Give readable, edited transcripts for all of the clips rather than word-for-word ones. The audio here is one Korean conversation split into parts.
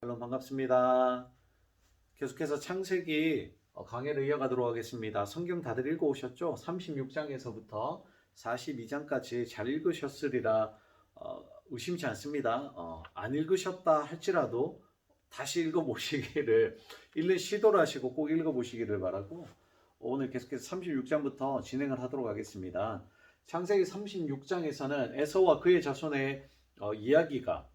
여러분 반갑습니다. 계속해서 창세기 강해를 이어가도록 하겠습니다. 성경 다들 읽어오셨죠? 36장에서부터 42장까지 잘 읽으셨으리라 의심치 않습니다. 안 읽으셨다 할지라도 다시 읽어보시기를 읽는 시도를 하시고 꼭 읽어보시기를 바라고 오늘 계속해서 36장부터 진행을 하도록 하겠습니다. 창세기 36장에서는 에서와 그의 자손의 이야기가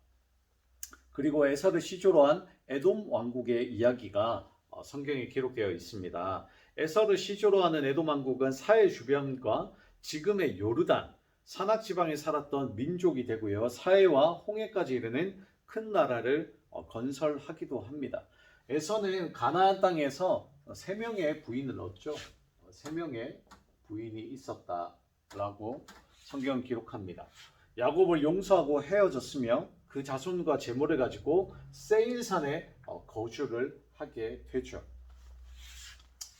그리고 에서를 시조로 한 에돔 왕국의 이야기가 성경에 기록되어 있습니다. 에서를 시조로 하는 에돔 왕국은 사해 주변과 지금의 요르단 산악 지방에 살았던 민족이 되고요. 사해와 홍해까지 이르는 큰 나라를 건설하기도 합니다. 에서는 가나안 땅에서 3명의 부인을 얻죠. 3명의 부인이 있었다라고 성경 기록합니다. 야곱을 용서하고 헤어졌으며 그 자손과 재물을 가지고 세일산에 거주를 하게 되죠.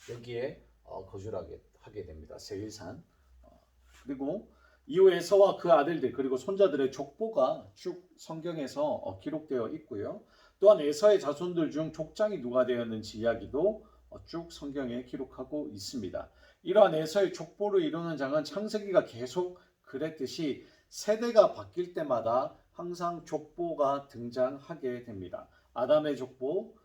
여기에 거주를 하게 됩니다. 세일산. 그리고 이후 에서와 그 아들들 그리고 손자들의 족보가 쭉 성경에서 기록되어 있고요. 또한 에서의 자손들 중 족장이 누가 되었는지 이야기도 쭉 성경에 기록하고 있습니다. 이러한 에서의 족보를 이루는 장은 창세기가 계속 그랬듯이 세대가 바뀔 때마다 항상 족보가 등장하게 됩니다. 아담의 족보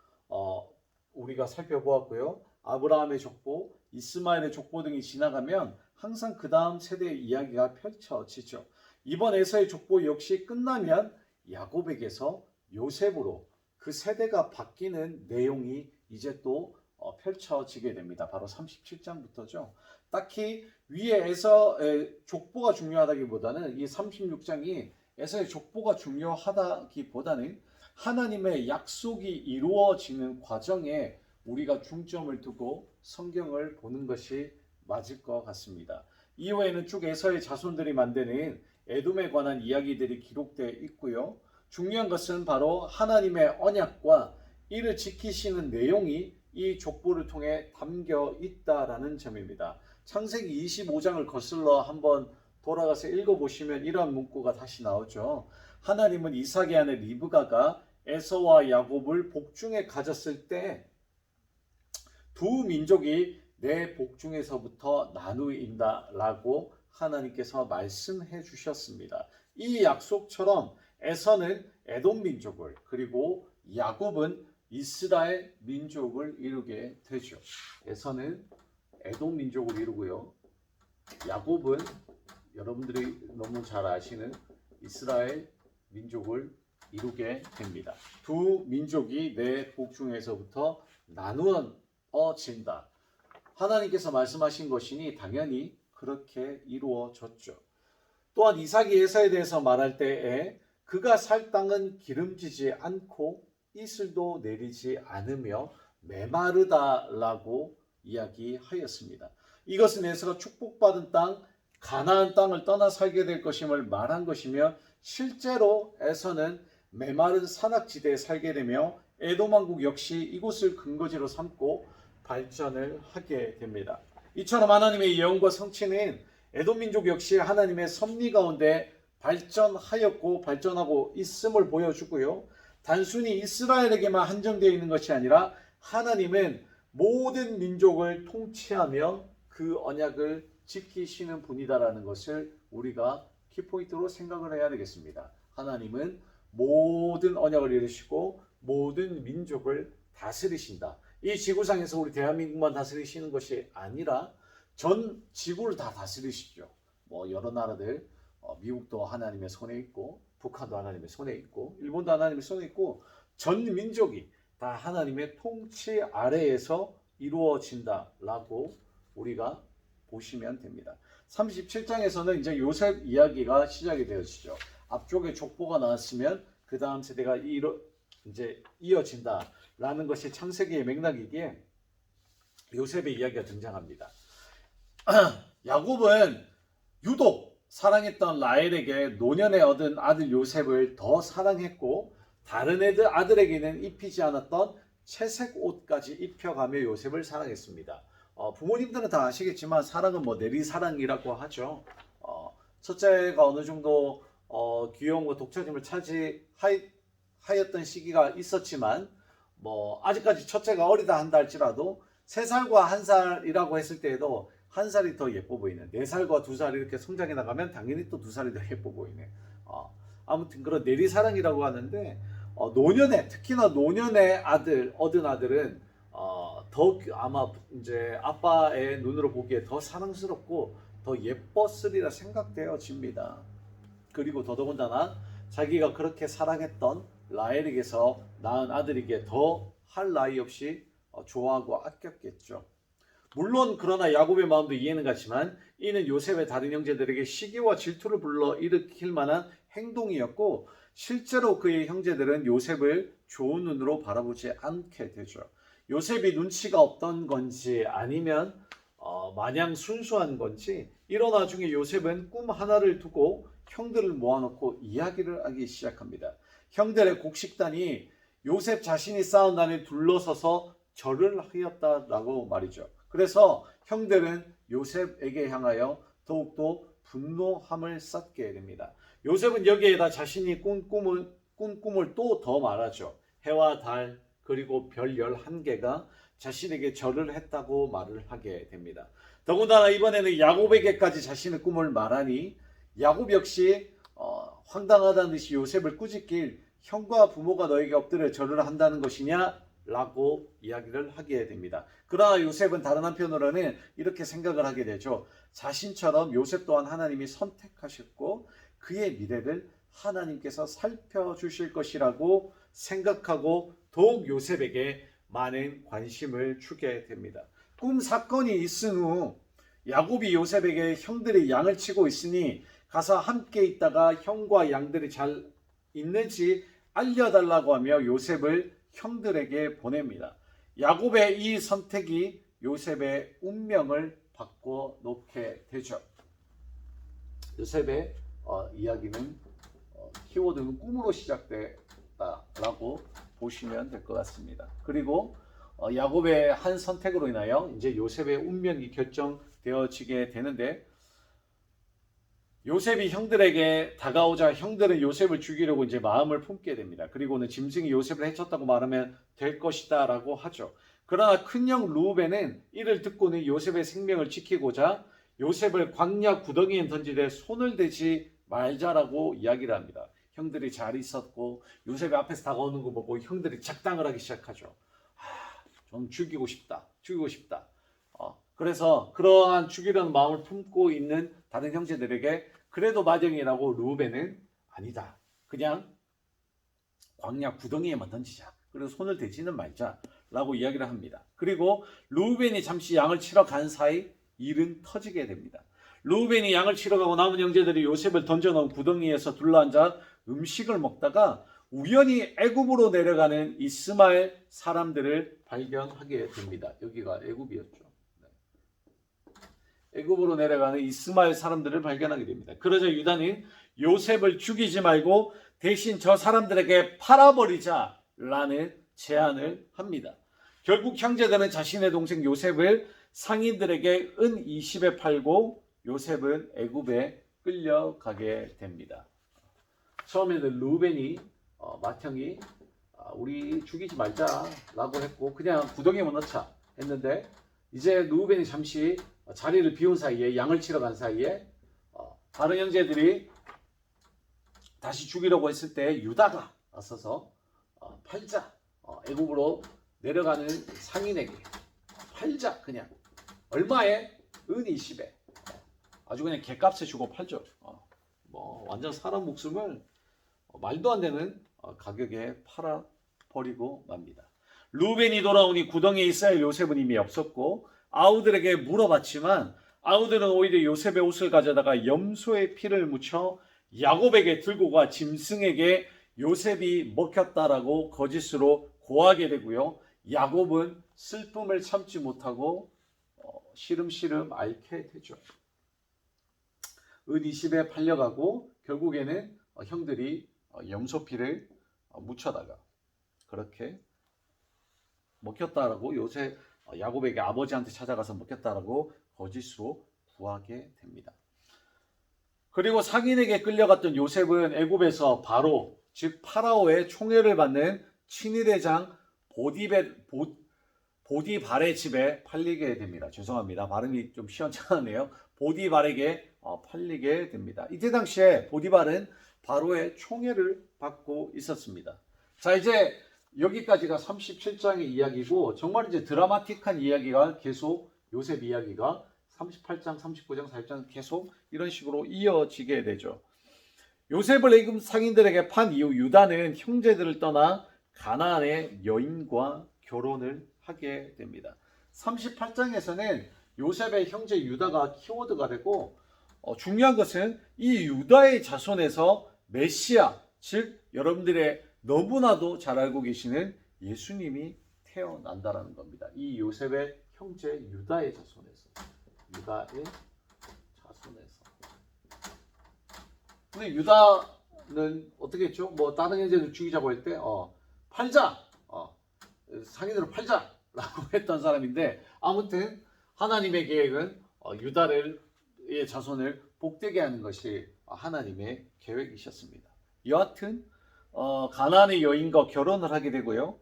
우리가 살펴보았고요. 아브라함의 족보, 이스마엘의 족보 등이 지나가면 항상 그 다음 세대의 이야기가 펼쳐지죠. 이번 에서의 족보 역시 끝나면 야곱에게서 요셉으로 그 세대가 바뀌는 내용이 이제 또 펼쳐지게 됩니다. 바로 37장부터죠. 딱히 위에 에서의 족보가 중요하다기보다는 이 36장이 에서의 족보가 중요하다기보다는 하나님의 약속이 이루어지는 과정에 우리가 중점을 두고 성경을 보는 것이 맞을 것 같습니다. 이후에는 쭉 에서의 자손들이 만드는 에돔에 관한 이야기들이 기록되어 있고요. 중요한 것은 바로 하나님의 언약과 이를 지키시는 내용이 이 족보를 통해 담겨 있다라는 점입니다. 창세기 25장을 거슬러 한번 돌아가서 읽어보시면 이러한 문구가 다시 나오죠. 하나님은 이삭의 아내 리브가가 에서와 야곱을 복중에 가졌을 때 두 민족이 내 복중에서부터 나누인다 라고 하나님께서 말씀해 주셨습니다. 이 약속처럼 에서는 에돔 민족을 그리고 야곱은 이스라엘 민족을 이루게 되죠. 에서는 에돔 민족을 이루고요. 야곱은 여러분들이 너무 잘 아시는 이스라엘 민족을 이루게 됩니다. 두 민족이 내 복중에서부터 나누어진다. 하나님께서 말씀하신 것이니 당연히 그렇게 이루어졌죠. 또한 이삭이 에서에 대해서 말할 때에 그가 살 땅은 기름지지 않고 이슬도 내리지 않으며 메마르다라고 이야기하였습니다. 이것은 에서가 축복받은 땅 가나안 땅을 떠나 살게 될 것임을 말한 것이며 실제로 에서는 메마른 산악지대에 살게 되며 에돔 왕국 역시 이곳을 근거지로 삼고 발전을 하게 됩니다. 이처럼 하나님의 예언과 성취는 에돔 민족 역시 하나님의 섭리 가운데 발전하였고 발전하고 있음을 보여주고요. 단순히 이스라엘에게만 한정되어 있는 것이 아니라 하나님은 모든 민족을 통치하며 그 언약을 지키시는 분이다라는 것을 우리가 키포인트로 생각을 해야 되겠습니다. 하나님은 모든 언약을 이루시고 모든 민족을 다스리신다. 이 지구상에서 우리 대한민국만 다스리시는 것이 아니라 전 지구를 다 다스리시죠. 여러 나라들 미국도 하나님의 손에 있고 북한도 하나님의 손에 있고 일본도 하나님의 손에 있고 전 민족이 다 하나님의 통치 아래에서 이루어진다라고 우리가 보시면 됩니다. 37장에서는 이제 요셉 이야기가 시작이 되어지죠. 앞쪽에 족보가 나왔으면 그 다음 세대가 이제 이어진다라는 것이 창세기의 맥락이기에 요셉의 이야기가 등장합니다. 야곱은 유독 사랑했던 라헬에게 노년에 얻은 아들 요셉을 더 사랑했고 다른 아들에게는 입히지 않았던 채색 옷까지 입혀가며 요셉을 사랑했습니다. 부모님들은 다 아시겠지만 사랑은 내리사랑이라고 하죠. 첫째가 어느 정도 귀여움과 독차짐을 차지할 하였던 시기가 있었지만 뭐 아직까지 첫째가 어리다 한다 할지라도 3살과 1살이라고 했을 때에도 1살이 더 예뻐 보이네. 4살과 2살 이렇게 성장해 나가면 당연히 또 2살이 더 예뻐 보이네. 아무튼 그런 내리사랑이라고 하는데 노년에 특히나 노년에 아들 얻은 아들은 더 아마 이제 아빠의 눈으로 보기에 더 사랑스럽고 더 예뻤으리라 생각되어집니다. 그리고 더더군다나 자기가 그렇게 사랑했던 라헬에게서 낳은 아들에게 더 할 나위 없이 좋아하고 아꼈겠죠. 물론 그러나 야곱의 마음도 이해는 가지만 이는 요셉의 다른 형제들에게 시기와 질투를 불러일으킬 만한 행동이었고 실제로 그의 형제들은 요셉을 좋은 눈으로 바라보지 않게 되죠. 요셉이 눈치가 없던 건지 아니면 마냥 순수한 건지 이런 와중에 요셉은 꿈 하나를 두고 형들을 모아놓고 이야기를 하기 시작합니다. 형들의 곡식단이 요셉 자신이 쌓은 단에 둘러서서 절을 하였다라고 말이죠. 그래서 형들은 요셉에게 향하여 더욱더 분노함을 쌓게 됩니다. 요셉은 여기에다 자신이 꾼 꿈을 또 더 말하죠. 해와 달 그리고 별 11개가 자신에게 절을 했다고 말을 하게 됩니다. 더군다나 이번에는 야곱에게까지 자신의 꿈을 말하니 야곱 역시 황당하다는 듯이 요셉을 꾸짖길 형과 부모가 너에게 엎드려 절을 한다는 것이냐? 라고 이야기를 하게 됩니다. 그러나 요셉은 다른 한편으로는 이렇게 생각을 하게 되죠. 자신처럼 요셉 또한 하나님이 선택하셨고 그의 미래를 하나님께서 살펴주실 것이라고 생각하고 더욱 요셉에게 많은 관심을 주게 됩니다. 꿈 사건이 있은 후 야곱이 요셉에게 형들이 양을 치고 있으니 가서 함께 있다가 형과 양들이 잘 있는지 알려달라고 하며 요셉을 형들에게 보냅니다. 야곱의 이 선택이 요셉의 운명을 바꿔놓게 되죠. 요셉의 이야기는 키워드는 꿈으로 시작됐다라고 보시면 될 것 같습니다. 그리고 야곱의 한 선택으로 인하여 이제 요셉의 운명이 결정되어지게 되는데 요셉이 형들에게 다가오자 형들은 요셉을 죽이려고 이제 마음을 품게 됩니다. 그리고는 짐승이 요셉을 해쳤다고 말하면 될 것이다 라고 하죠. 그러나 큰형 루벤은 이를 듣고는 요셉의 생명을 지키고자 요셉을 광야 구덩이에 던지되 손을 대지 말자라고 이야기를 합니다. 형들이 잘 있었고 요셉이 앞에서 다가오는 거 보고 형들이 작당을 하기 시작하죠. 좀 죽이고 싶다. 그래서 그러한 죽이려는 마음을 품고 있는 다른 형제들에게 그래도 마정이라고 루벤은 아니다. 그냥 광야 구덩이에만 던지자. 그리고 손을 대지는 말자라고 이야기를 합니다. 그리고 루벤이 잠시 양을 치러 간 사이 일은 터지게 됩니다. 루벤이 양을 치러 가고 남은 형제들이 요셉을 던져놓은 구덩이에서 둘러앉아 음식을 먹다가 우연히 애굽으로 내려가는 이스마엘 사람들을 발견하게 됩니다. 여기가 애굽이었죠. 애굽으로 내려가는 이스마엘 사람들을 발견하게 됩니다. 그러자 유다는 요셉을 죽이지 말고 대신 저 사람들에게 팔아버리자라는 제안을 합니다. 결국 형제들은 자신의 동생 요셉을 상인들에게 은 20에 팔고 요셉은 애굽에 끌려가게 됩니다. 처음에는 루벤이 맏형이 우리 죽이지 말자라고 했고 그냥 구덩이에만 넣자 했는데 이제 루벤이 잠시 자리를 비운 사이에 양을 치러 간 사이에 다른 형제들이 다시 죽이려고 했을 때 유다가 나서서 팔자 애굽으로 내려가는 상인에게 팔자 그냥 얼마에? 은 20에 아주 그냥 개값에 주고 팔죠. 뭐 완전 사람 목숨을 말도 안 되는 가격에 팔아버리고 맙니다. 루벤이 돌아오니 구덩이에 있어야 요셉은 이미 없었고 아우들에게 물어봤지만 아우들은 오히려 요셉의 옷을 가져다가 염소의 피를 묻혀 야곱에게 들고 가 짐승에게 요셉이 먹혔다라고 거짓으로 고하게 되고요. 야곱은 슬픔을 참지 못하고 시름시름 앓게 되죠. 은 20에 팔려가고 결국에는 형들이 염소피를 묻혀다가 그렇게 먹혔다라고 야곱에게 아버지한테 찾아가서 먹혔다라고 거짓으로 구하게 됩니다. 그리고 상인에게 끌려갔던 요셉은 애굽에서 바로 즉 파라오의 총애를 받는 친위대장 보디발의 집에 팔리게 됩니다. 죄송합니다. 발음이 좀 시원찮네요. 보디발에게 팔리게 됩니다. 이때 당시에 보디발은 바로의 총애를 받고 있었습니다. 자, 이제 여기까지가 37장의 이야기고 정말 이제 드라마틱한 이야기가 계속 요셉 이야기가 38장, 39장, 40장 계속 이런 식으로 이어지게 되죠. 요셉을 애굽 상인들에게 판 이후 유다는 형제들을 떠나 가나안의 여인과 결혼을 하게 됩니다. 38장에서는 요셉의 형제 유다가 키워드가 되고 중요한 것은 이 유다의 자손에서 메시아, 즉 여러분들의 너무나도 잘 알고 계시는 예수님이 태어난다라는 겁니다. 이 요셉의 형제 유다의 자손에서. 근데 유다는 어떻게 했죠? 뭐 다른 형제들 죽이자고 할 때 팔자, 상인으로 팔자라고 했던 사람인데 아무튼 하나님의 계획은 유다의 자손을 복되게 하는 것이 하나님의 계획이셨습니다. 여하튼 가나안의 여인과 결혼을 하게 되고요.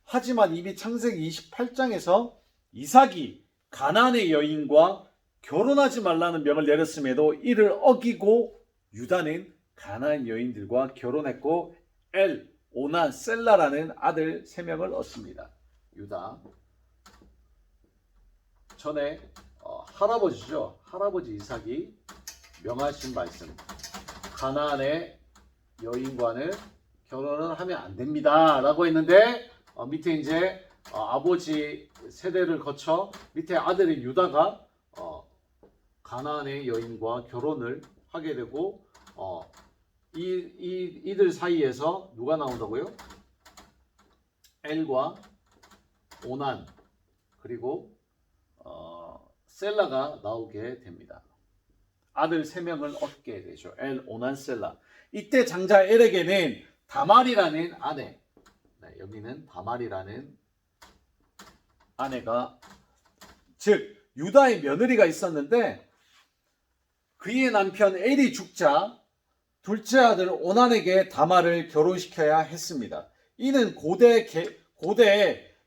하지만 이미 창세기 28장에서 이삭이 가나안의 여인과 결혼하지 말라는 명을 내렸음에도 이를 어기고 유다는 가나안 여인들과 결혼했고 엘, 오난, 셀라라는 아들 3명을 얻습니다. 유다 전에 할아버지죠. 할아버지 이삭이 명하신 말씀, 가나안의 여인과는 결혼을 하면 안 됩니다 라고 했는데 밑에 이제 아버지 세대를 거쳐 밑에 아들인 유다가 가나안의 여인과 결혼을 하게 되고 이들 사이에서 누가 나온다고요? 엘과 오난 그리고 셀라가 나오게 됩니다. 아들 3명을 얻게 되죠. 엘, 오난, 셀라. 이때 장자 엘에게는 다말이라는 아내, 여기는 다말이라는 아내가, 즉 유다의 며느리가 있었는데 그의 남편 엘이 죽자 둘째 아들 오난에게 다말을 결혼시켜야 했습니다. 이는 고대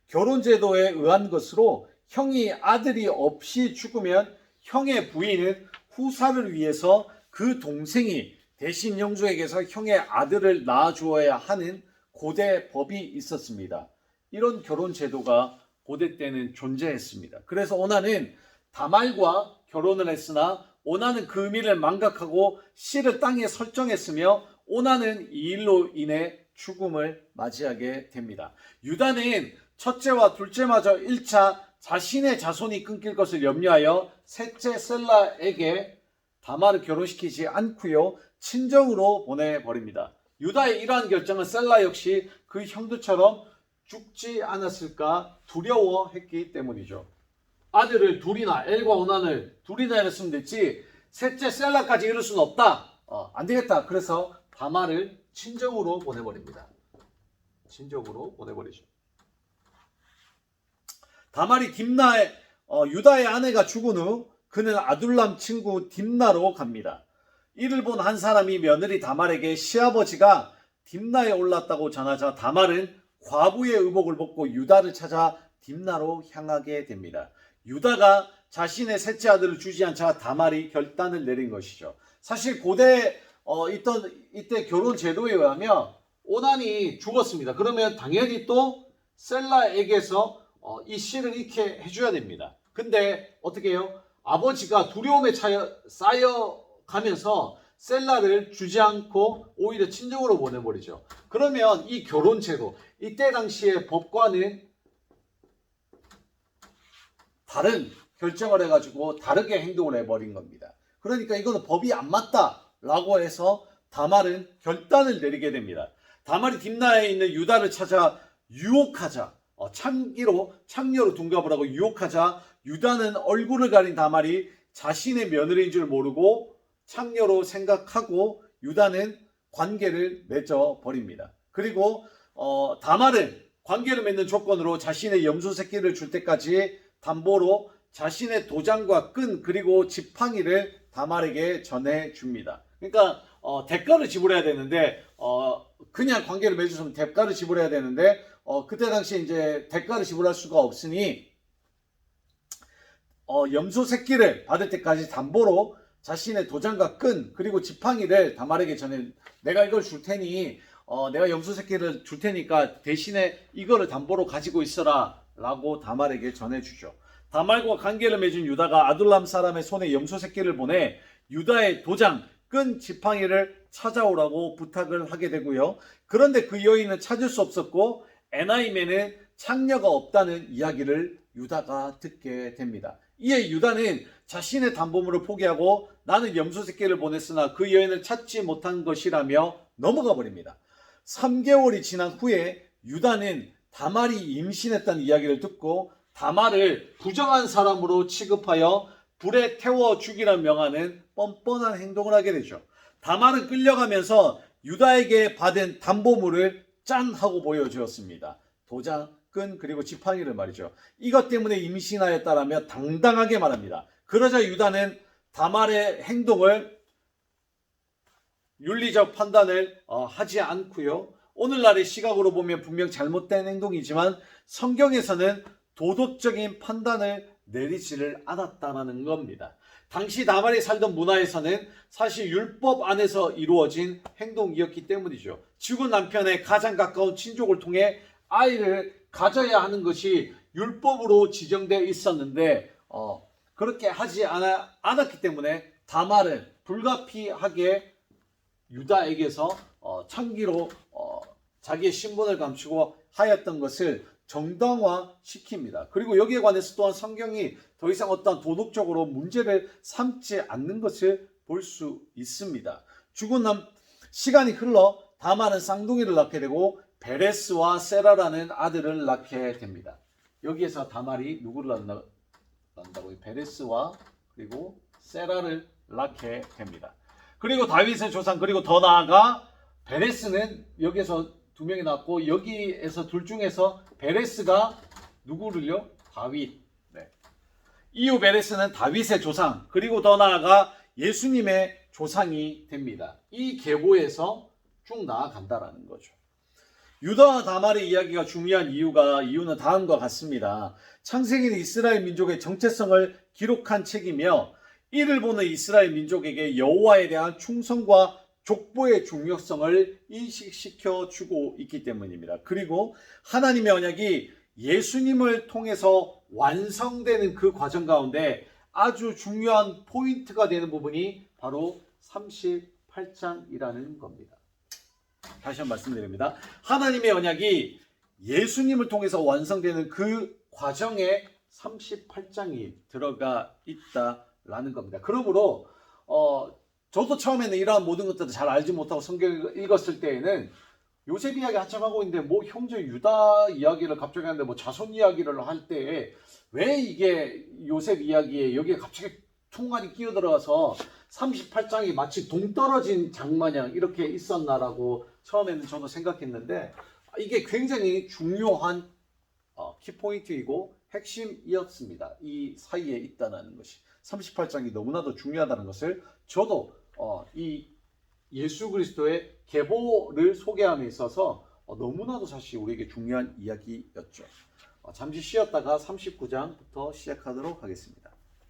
결혼 제도에 의한 것으로 형이 아들이 없이 죽으면 형의 부인은 후사를 위해서 그 동생이 대신 형주에게서 형의 아들을 낳아주어야 하는 고대 법이 있었습니다. 이런 결혼 제도가 고대 때는 존재했습니다. 그래서 오난은 다말과 결혼을 했으나 오난은 그 의미를 망각하고 씨를 땅에 설정했으며 오난은 이 일로 인해 죽음을 맞이하게 됩니다. 유다는 첫째와 둘째마저 1차 자신의 자손이 끊길 것을 염려하여 셋째 셀라에게 다말을 결혼시키지 않고요, 친정으로 보내버립니다. 유다의 이러한 결정은 셀라 역시 그 형들처럼 죽지 않았을까 두려워했기 때문이죠. 아들을 둘이나, 엘과 오난을 둘이나 이랬으면 됐지 셋째 셀라까지 이룰 수는 없다. 안 되겠다. 그래서 다말을 친정으로 보내버립니다. 친정으로 보내버리죠. 다말이 유다의 아내가 죽은 후 그는 아둘람 친구 딥나로 갑니다. 이를 본 한 사람이 며느리 다말에게 시아버지가 딥나에 올랐다고 전하자 다말은 과부의 의복을 벗고 유다를 찾아 딥나로 향하게 됩니다. 유다가 자신의 셋째 아들을 주지 않자 다말이 결단을 내린 것이죠. 사실 고대 이때 결혼 제도에 의하면 오난이 죽었습니다. 그러면 당연히 또 셀라에게서 이 씨를 잃게 해줘야 됩니다. 근데 어떻게 해요? 아버지가 두려움에 쌓여가면서 셀라를 주지 않고 오히려 친정으로 보내버리죠. 그러면 이 결혼 제도, 이때 당시의 법과는 다른 결정을 해가지고 다르게 행동을 해버린 겁니다. 그러니까 이거는 법이 안 맞다라고 해서 다말은 결단을 내리게 됩니다. 다말이 딥나에 있는 유다를 찾아 유혹하자, 창녀로 둔갑을 하고 유혹하자 유다는 얼굴을 가린 다말이 자신의 며느리인 줄 모르고 창녀로 생각하고 유다는 관계를 맺어 버립니다. 그리고 다말은 관계를 맺는 조건으로 자신의 염소 새끼를 줄 때까지 담보로 자신의 도장과 끈 그리고 지팡이를 다말에게 전해줍니다. 그러니까 대가를 지불해야 되는데 그냥 관계를 맺으면 대가를 지불해야 되는데 그때 당시에 이제 대가를 지불할 수가 없으니 염소 새끼를 받을 때까지 담보로 자신의 도장과 끈 그리고 지팡이를 다말에게 전해 내가 이걸 줄 테니 내가 염소 새끼를 줄 테니까 대신에 이거를 담보로 가지고 있어라 라고 다말에게 전해주죠. 다말과 관계를 맺은 유다가 아둘람 사람의 손에 염소 새끼를 보내 유다의 도장, 끈, 지팡이를 찾아오라고 부탁을 하게 되고요. 그런데 그 여인은 찾을 수 없었고 에나임에는 창녀가 없다는 이야기를 유다가 듣게 됩니다. 이에 유다는 자신의 담보물을 포기하고 나는 염소 새끼를 보냈으나 그 여인을 찾지 못한 것이라며 넘어가 버립니다. 3개월이 지난 후에 유다는 다말이 임신했다는 이야기를 듣고 다말을 부정한 사람으로 취급하여 불에 태워 죽이라 명하는 뻔뻔한 행동을 하게 되죠. 다말은 끌려가면서 유다에게 받은 담보물을 짠 하고 보여주었습니다. 도장, 끈 그리고 지팡이를 말이죠. 이것 때문에 임신하였다라며 당당하게 말합니다. 그러자 유다는 다말의 행동을 윤리적 판단을 하지 않고요. 오늘날의 시각으로 보면 분명 잘못된 행동이지만 성경에서는 도덕적인 판단을 내리지를 않았다는 겁니다. 당시 다말이 살던 문화에서는 사실 율법 안에서 이루어진 행동이었기 때문이죠. 죽은 남편의 가장 가까운 친족을 통해 아이를 가져야 하는 것이 율법으로 지정되어 있었는데 그렇게 하지 않았기 때문에 다말은 불가피하게 유다에게서 창기로 자기의 신분을 감추고 하였던 것을 정당화시킵니다. 그리고 여기에 관해서 또한 성경이 더 이상 어떤 도덕적으로 문제를 삼지 않는 것을 볼 수 있습니다. 시간이 흘러 다말은 쌍둥이를 낳게 되고 베레스와 세라라는 아들을 낳게 됩니다. 여기에서 다말이 누구를 낳는다고요? 베레스와 그리고 세라를 낳게 됩니다. 그리고 다윗의 조상 그리고 더 나아가 베레스는 여기에서 2명이 낳고 여기에서 둘 중에서 베레스가 누구를요? 다윗. 네. 이후 베레스는 다윗의 조상 그리고 더 나아가 예수님의 조상이 됩니다. 이 계보에서 쭉 나아간다라는 거죠. 유다와 다말의 이야기가 중요한 이유는 다음과 같습니다. 창세기는 이스라엘 민족의 정체성을 기록한 책이며 이를 보는 이스라엘 민족에게 여호와에 대한 충성과 족보의 중요성을 인식시켜 주고 있기 때문입니다. 그리고 하나님의 언약이 예수님을 통해서 완성되는 그 과정 가운데 아주 중요한 포인트가 되는 부분이 바로 38장이라는 겁니다. 다시 한번 말씀드립니다. 하나님의 언약이 예수님을 통해서 완성되는 그 과정에 38장이 들어가 있다라는 겁니다. 그러므로 저도 처음에는 이러한 모든 것들을 잘 알지 못하고 성경을 읽었을 때에는 요셉 이야기 한참 하고 있는데 뭐 형제 유다 이야기를 갑자기 하는데 뭐 자손 이야기를 할 때 왜 이게 요셉 이야기에 여기에 갑자기 통관이 끼어들어가서 38장이 마치 동떨어진 장마냥 이렇게 있었나라고 처음에는 저도 생각했는데 이게 굉장히 중요한 키포인트이고 핵심이었습니다. 이 사이에 있다는 것이 38장이 너무나도 중요하다는 것을 저도 이 예수 그리스도의 계보를 소개함에 있어서 너무나도 사실 우리에게 중요한 이야기였죠. 잠시 쉬었다가 39장부터 시작하도록 하겠습니다.